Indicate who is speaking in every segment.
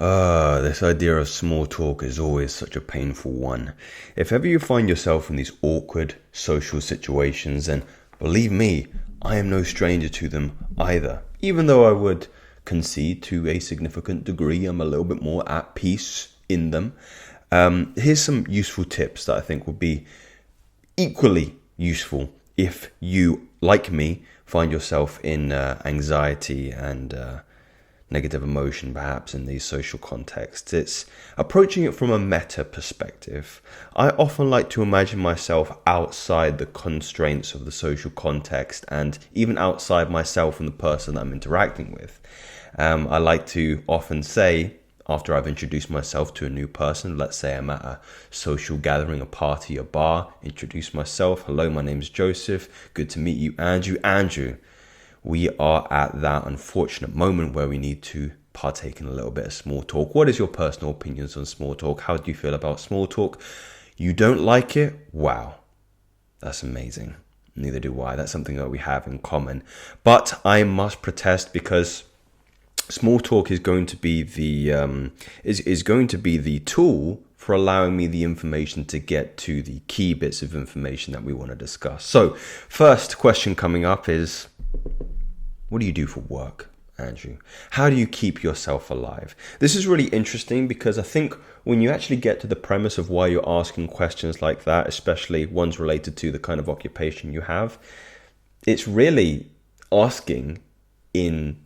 Speaker 1: This idea of small talk is always such a painful one. If ever you find yourself in these awkward social situations, then believe me, I am no stranger to them either. Even though I would concede to a significant degree, I'm a little bit more at peace in them. Here's some useful tips that I think will be equally useful if you, like me, find yourself in anxiety and negative emotion, perhaps, in these social contexts. It's approaching it from a meta perspective. I often like to imagine myself outside the constraints of the social context and even outside myself and the person I'm interacting with. I like to often say, after I've introduced myself to a new person, let's say I'm at a social gathering, a party, a bar, introduce myself. Hello, my name's Joseph. Good to meet you, Andrew. Andrew, we are at that unfortunate moment where we need to partake in a little bit of small talk. What is your personal opinions on small talk? How do you feel about small talk? You don't like it? Wow, that's amazing. Neither do I. That's something that we have in common. But I must protest because small talk is going to be the is going to be the tool for allowing me the information to get to the key bits of information that we want to discuss. So, first question coming up is, what do you do for work, Andrew? How do you keep yourself alive? This is really interesting because I think when you actually get to the premise of why you're asking questions like that, especially ones related to the kind of occupation you have, it's really asking in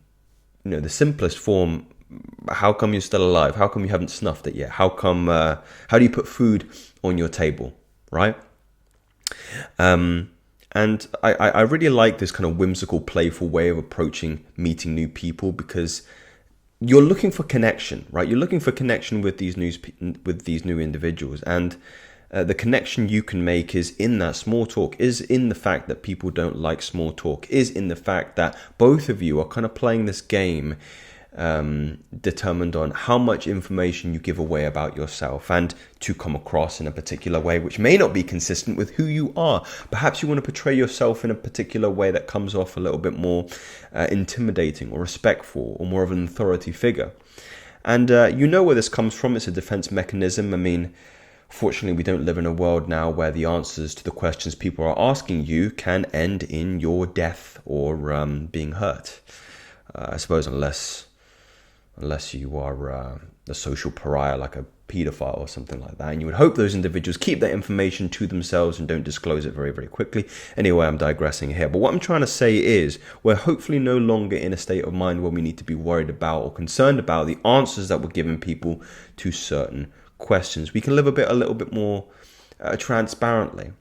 Speaker 1: the simplest form. How come you're still alive? How come you haven't snuffed it yet? How do you put food on your table, right? And I really like this kind of whimsical, playful way of approaching meeting new people because you're looking for connection, right? You're looking for connection with these new individuals, and the connection you can make is in that small talk, is in the fact that people don't like small talk, is in the fact that both of you are kind of playing this game determined on how much information you give away about yourself and to come across in a particular way which may not be consistent with who you are. Perhaps you want to portray yourself in a particular way that comes off a little bit more intimidating or respectful or more of an authority figure. And you know where this comes from. It's a defense mechanism. I mean, fortunately, we don't live in a world now where the answers to the questions people are asking you can end in your death or being hurt. I suppose unless you are a social pariah like a pedophile or something like that. And you would hope those individuals keep that information to themselves and don't disclose it very, very quickly. Anyway, I'm digressing here. But what I'm trying to say is we're hopefully no longer in a state of mind where we need to be worried about or concerned about the answers that we're giving people to certain questions. We can live a little bit more transparently.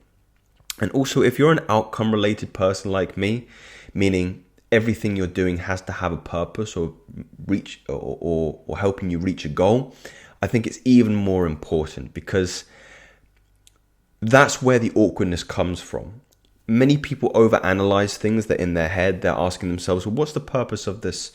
Speaker 1: And also, if you're an outcome related person like me, meaning everything you're doing has to have a purpose or reach or helping you reach a goal, I think it's even more important because that's where the awkwardness comes from. Many people overanalyze things that in their head they're asking themselves, well, what's the purpose of this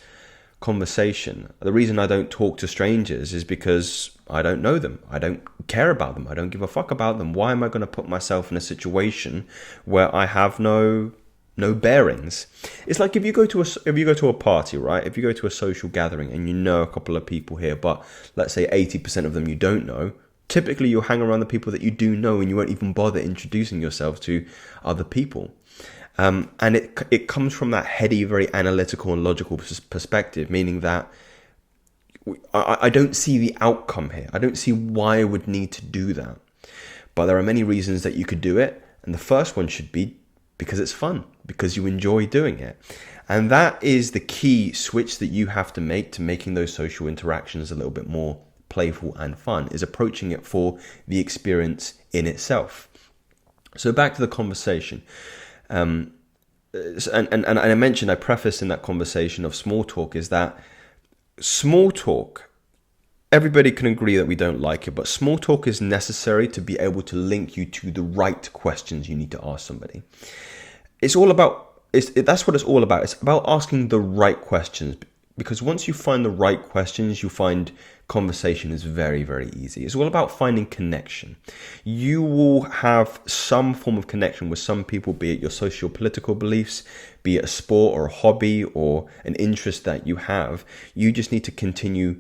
Speaker 1: conversation? The reason I don't talk to strangers is because I don't know them. I don't care about them. I don't give a fuck about them. Why am I going to put myself in a situation where I have no bearings? It's like if you go to a party, right? If you go to a social gathering and you know a couple of people here, but let's say 80% of them you don't know, typically you'll hang around the people that you do know and you won't even bother introducing yourself to other people. And it comes from that heady, very analytical and logical perspective, meaning that I don't see the outcome here. I don't see why I would need to do that. But there are many reasons that you could do it. And the first one should be because it's fun, because you enjoy doing it. And that is the key switch that you have to make to making those social interactions a little bit more playful and fun, is approaching it for the experience in itself. So back to the conversation. And I mentioned, I prefaced in that conversation of small talk, is that small talk, everybody can agree that we don't like it, but small talk is necessary to be able to link you to the right questions you need to ask somebody. That's what it's all about. It's about asking the right questions, because once you find the right questions, you find conversation is very, very easy. It's all about finding connection. You will have some form of connection with some people, be it your socio-political beliefs, be it a sport or a hobby or an interest that you have. You just need to continue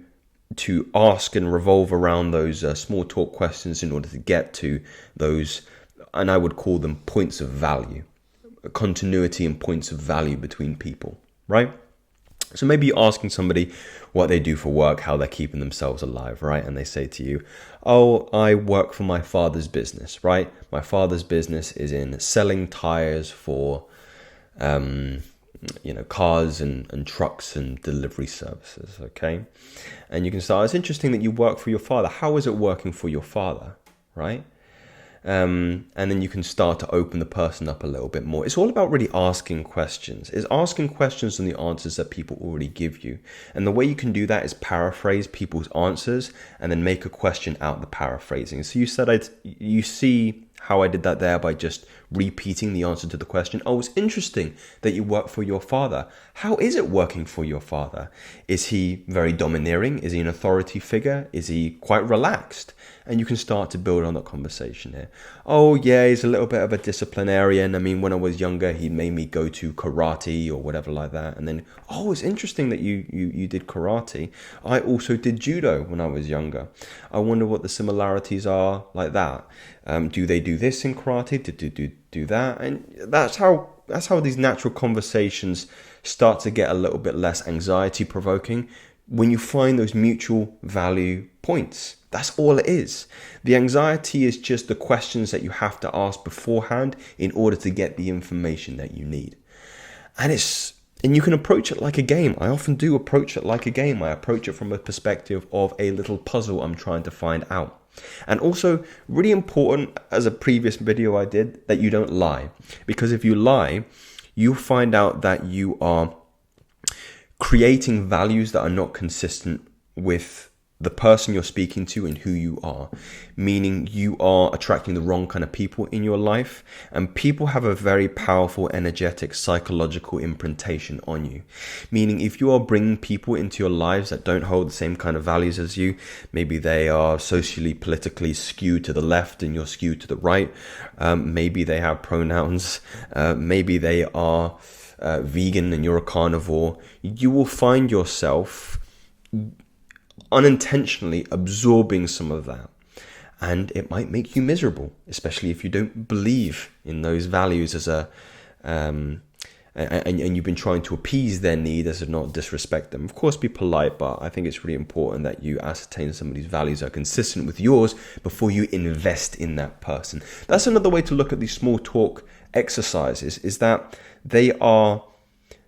Speaker 1: to ask and revolve around those small talk questions in order to get to those, and I would call them points of value, continuity and points of value between people, right? So maybe you're asking somebody what they do for work, how they're keeping themselves alive, right? And they say to you, oh, I work for my father's business, right? My father's business is in selling tires for, cars and trucks and delivery services, okay? And you can start, it's interesting that you work for your father. How is it working for your father, right? And then you can start to open the person up a little bit more. It's all about really asking questions. It's asking questions on the answers that people already give you. And the way you can do that is paraphrase people's answers and then make a question out the paraphrasing. So you see how I did that there by just repeating the answer to the question. Oh, it's interesting that you work for your father. How is it working for your father? Is he very domineering? Is he an authority figure? Is he quite relaxed? And you can start to build on that conversation here. Oh yeah, he's a little bit of a disciplinarian. I mean, when I was younger, he made me go to karate or whatever like that. And then, oh, it's interesting that you did karate. I also did judo when I was younger. I wonder what the similarities are like that. Do they do this in karate? Do that? And that's how these natural conversations start to get a little bit less anxiety provoking when you find those mutual value points. That's all it is. The anxiety is just the questions that you have to ask beforehand in order to get the information that you need. And you can approach it like a game. I often do approach it like a game. I approach it from a perspective of a little puzzle I'm trying to find out. And also, really important, as a previous video I did, that you don't lie. Because if you lie, you'll find out that you are creating values that are not consistent with the person you're speaking to and who you are, meaning you are attracting the wrong kind of people in your life. And people have a very powerful, energetic, psychological imprintation on you, meaning if you are bringing people into your lives that don't hold the same kind of values as you, maybe they are socially, politically skewed to the left and you're skewed to the right, maybe they have pronouns, maybe they are vegan and you're a carnivore, you will find yourself unintentionally absorbing some of that, and it might make you miserable, especially if you don't believe in those values as and you've been trying to appease their need as to not disrespect them. Of course, be polite, but I think it's really important that you ascertain somebody's values are consistent with yours before you invest in that person. That's another way to look at these small talk exercises, is that they are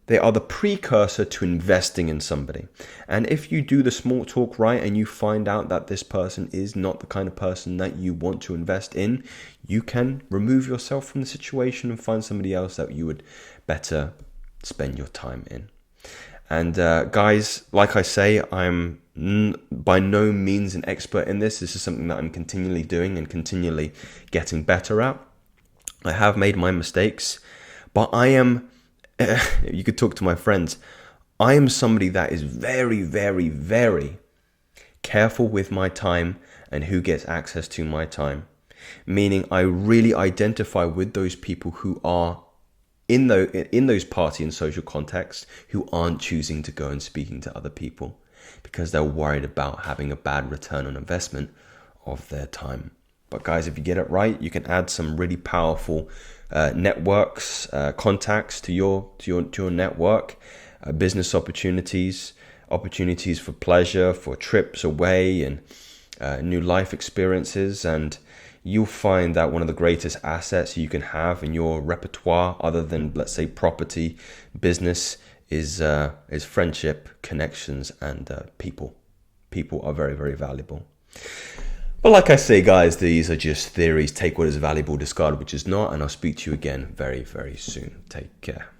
Speaker 1: the precursor to investing in somebody. And if you do the small talk right and you find out that this person is not the kind of person that you want to invest in, you can remove yourself from the situation and find somebody else that you would better spend your time in. And guys, like I say, I'm by no means an expert in this. This is something that I'm continually doing and continually getting better at. I have made my mistakes, but I am... you could talk to my friends. I am somebody that is very, very, very careful with my time and who gets access to my time. Meaning I really identify with those people who are in those party and social contexts who aren't choosing to go and speaking to other people because they're worried about having a bad return on investment of their time. But guys, if you get it right, you can add some really powerful networks, contacts to your network, business opportunities for pleasure, for trips away, and new life experiences. And you'll find that one of the greatest assets you can have in your repertoire, other than, let's say, property, business, is friendship, connections, and people. People are very, very valuable. But like I say, guys, these are just theories. Take what is valuable, discard which is not, and I'll speak to you again very, very soon. Take care.